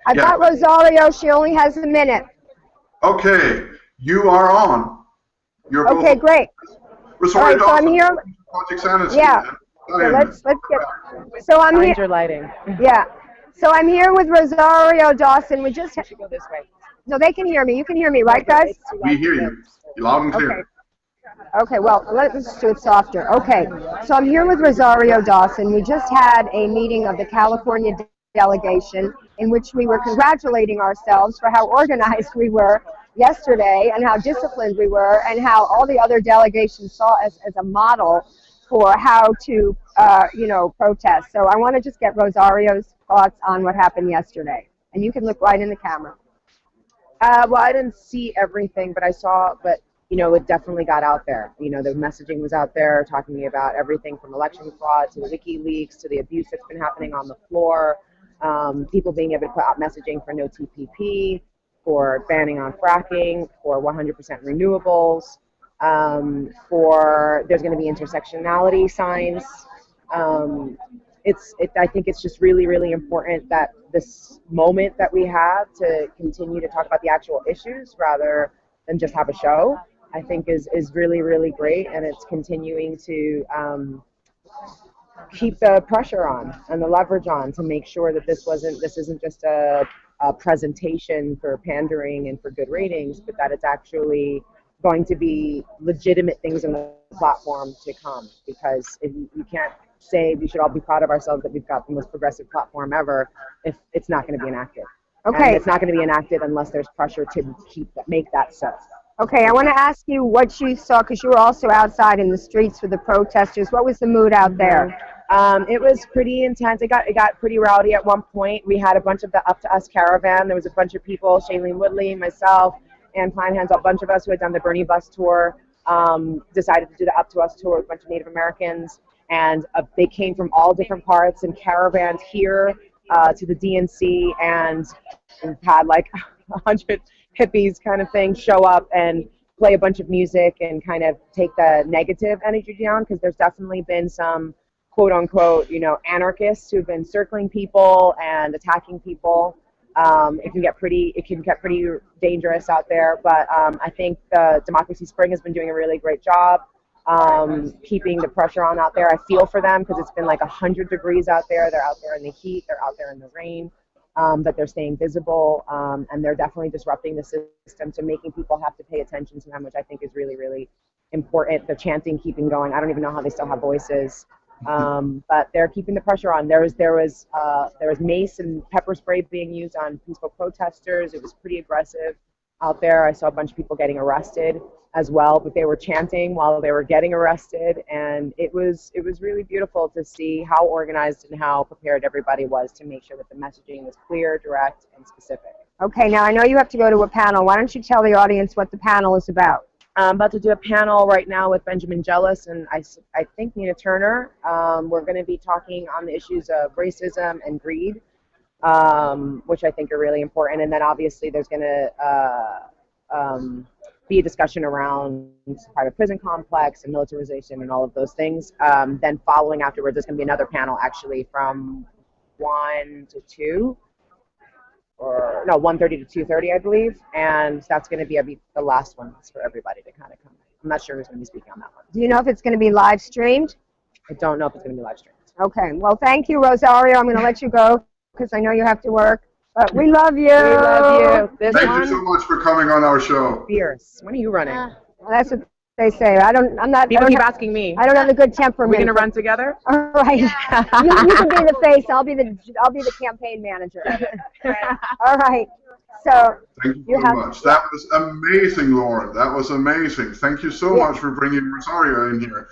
I've got Rosario. She only has a minute. Okay, you are on. You're okay, both great. Rosario All right, so I'm here. Project Sanity. Yeah. So let's get. So I'm here. Your lighting. Yeah. So I'm here with Rosario Dawson. We just. Should go this way. No, they can hear me. You can hear me, right, guys? We hear you. You're loud and clear. Okay, well, let's do it softer. Okay, so I'm here with Rosario Dawson. We just had a meeting of the California delegation in which we were congratulating ourselves for how organized we were yesterday and how disciplined we were and how all the other delegations saw us as a model for how to, protest. So I want to just get Rosario's thoughts on what happened yesterday. And you can look right in the camera. Well, I didn't see everything, but I saw, it definitely got out there. The messaging was out there talking about everything from election fraud to the WikiLeaks to the abuse that's been happening on the floor, people being able to put out messaging for no TPP, for banning on fracking, for 100% renewables, for there's going to be intersectionality signs. I think it's just really, really important that this moment that we have to continue to talk about the actual issues rather than just have a show, I think is really, really great, and it's continuing to keep the pressure on and the leverage on to make sure that this isn't just a presentation for pandering and for good ratings, but that it's actually going to be legitimate things in the platform to come, because you can't say we should all be proud of ourselves that we've got the most progressive platform ever if it's not going to be enacted. Okay. And it's not going to be enacted unless there's pressure to make that so. Okay, I want to ask you what you saw, because you were also outside in the streets with the protesters. What was the mood out there? It was pretty intense. It got pretty rowdy at one point. We had a bunch of the Up to Us caravan. There was a bunch of people, Shailene Woodley, myself, Ann Kleinhans, a bunch of us who had done the Bernie bus tour, decided to do the Up to Us tour with a bunch of Native Americans. And they came from all different parts and caravans here to the DNC, and had like 100 hippies kind of thing show up and play a bunch of music and kind of take the negative energy down, because there's definitely been some quote unquote, anarchists who've been circling people and attacking people. It can get pretty dangerous out there, but I think the Democracy Spring has been doing a really great job keeping the pressure on out there. I feel for them because it's been like 100 degrees out there. They're out there in the heat, they're out there in the rain, but they're staying visible, and they're definitely disrupting the system, so making people have to pay attention to them, which I think is really, really important. The chanting keeping going. I don't even know how they still have voices, but they're keeping the pressure on. There was mace and pepper spray being used on peaceful protesters. It was pretty aggressive out there. I saw a bunch of people getting arrested as well, but they were chanting while they were getting arrested, and it was really beautiful to see how organized and how prepared everybody was to make sure that the messaging was clear, direct, and specific. Okay, now I know you have to go to a panel. Why don't you tell the audience what the panel is about? I'm about to do a panel right now with Benjamin Jealous and I think Nina Turner. We're going to be talking on the issues of racism and greed, which I think are really important. And then obviously there's going to be a discussion around private prison complex and militarization and all of those things. Then following afterwards, there's going to be another panel actually from 1 to 2. Or no, 1:30 to 2:30, I believe, and that's going to be the last one for everybody to kind of come. I'm not sure who's going to be speaking on that one. Do you know if it's going to be live streamed? I don't know if it's going to be live streamed. Okay, well, thank you, Rosario. I'm going to let you go because I know you have to work, but we love you. We love you. Thank you so much for coming on our show. Fierce. When are you running? Well, that's what they say. I'm not. People keep asking me. I don't have a good temperament. We're going to run together? All right. you can be the face. I'll be the campaign manager. All right. So thank you so much. That was amazing, Lauren. That was amazing. Thank you so much for bringing Rosario in here.